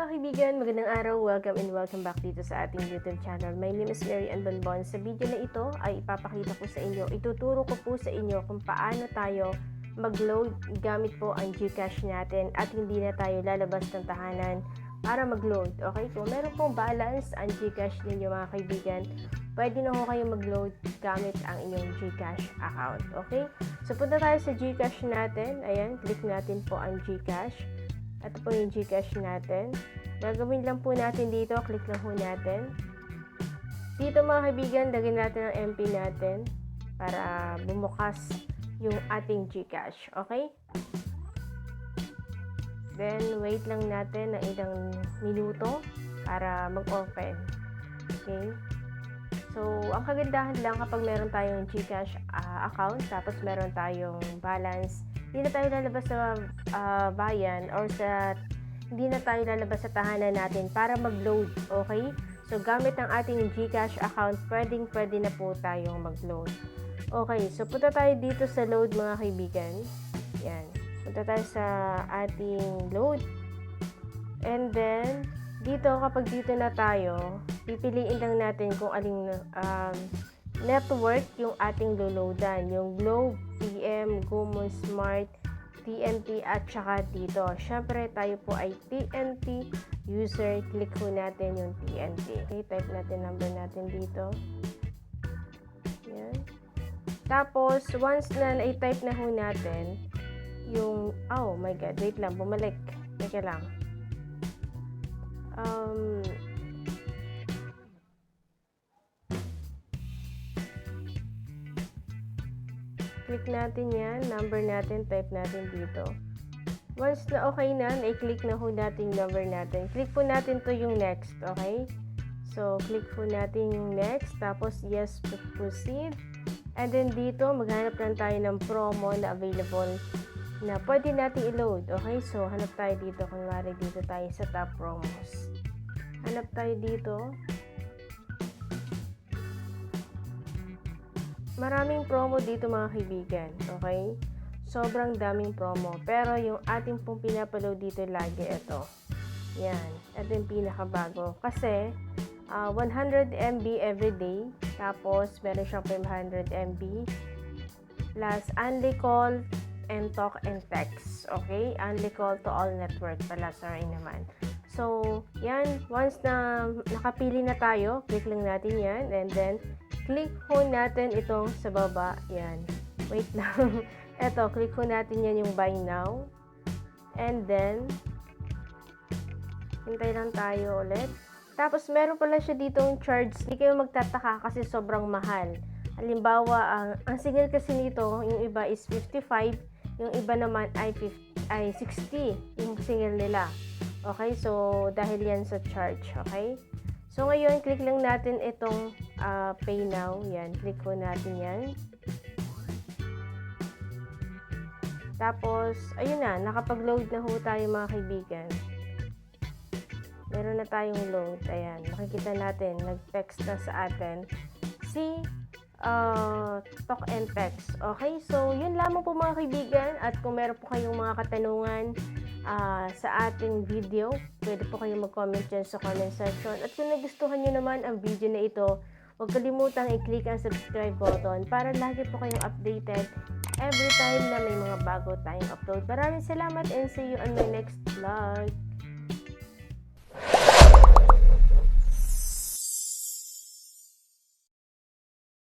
mga kaibigan, magandang araw, welcome and welcome back dito sa ating YouTube channel. My name is Mary Ann Bonbon. Sa video na ito ay ipapakita ko sa inyo, ituturo ko po sa inyo kung paano tayo mag-load gamit po ang GCash natin at hindi na tayo lalabas ng tahanan para mag-load. Okay, kung meron pong balance ang GCash ninyo mga kaibigan, pwede na ho kayo mag-load gamit ang inyong GCash account. Okay, so punta tayo sa GCash natin. Ayan, click natin po ang GCash. Ito po yung GCash natin. Gagawin lang po natin dito, click lang po natin. Dito mga kaibigan, lagyan natin ang MP natin para bumukas yung ating GCash. Okay? Then, wait lang natin ng ilang minuto para mag-open. Okay? So, ang kagandahan lang kapag meron tayong GCash account, tapos meron tayong balance, hindi na tayo lalabas sa bayan or hindi na tayo lalabas sa tahanan natin para mag-load, okay? So, gamit ang ating GCash account, pwede na po tayong mag-load. Okay, so punta tayo dito sa load mga kaibigan. Yan. Punta tayo sa ating load. And then, dito, kapag dito na tayo, pipiliin lang natin kung aling network yung ating loloadan. Yung Globe, TM, Gomo Smart, TNT at saka dito. Syempre tayo po ay TNT user. Click po natin yung TNT. Okay, type natin number natin dito. Yan. Tapos, once na na-type na ho natin, yung, oh my god, wait lang, bumalik. Teka lang. Click natin yan, number natin, type natin dito. Once na okay na, i-click na ho natin yung number natin. Click po natin to yung next, okay? So, click po natin yung next, tapos yes, proceed. And then dito, maghanap lang tayo ng promo na available na pwede natin i-load, okay? So, hanap tayo dito, kunwari dito tayo sa top promos. Hanap tayo dito. Maraming promo dito mga kaibigan, okay? Sobrang daming promo. Pero yung ating pong pinapaload dito lagi ito. Yan. Ito yung pinakabago. Kasi, 100 MB everyday. Tapos, meron siyang 500 MB. Plus, only call and talk and text. Okay? Only call to all network pala. Sorry naman. So, yan. Once na nakapili na tayo, click lang natin yan. And then, click po natin itong sa baba. Yan. Wait lang. Eto, click po natin yan yung buy now. And then, hintay lang tayo ulit. Tapos, meron pala siya ditong charge. Hindi kayo magtataka kasi sobrang mahal. Halimbawa, ang signal kasi nito, yung iba is 55. Yung iba naman ay 60. Yung signal nila. Okay? So, dahil yan sa charge. Okay? So, ngayon, click lang natin itong pay now. Yan, click ko natin yan. Tapos, ayun na, nakapag-load na ho tayo mga kaibigan. Meron na tayong load. Ayan, makikita natin, nag-text na sa atin si talk and text. Okay, so yun lamang po mga kaibigan. At kung meron po kayong mga katanungan sa ating video, pwede po kayong mag-comment dyan sa comment section. At kung nagustuhan nyo naman ang video na ito, huwag kalimutang i-click ang subscribe button para lagi po kayong updated every time na may mga bago tayong upload. Maraming salamat and see you on my next vlog.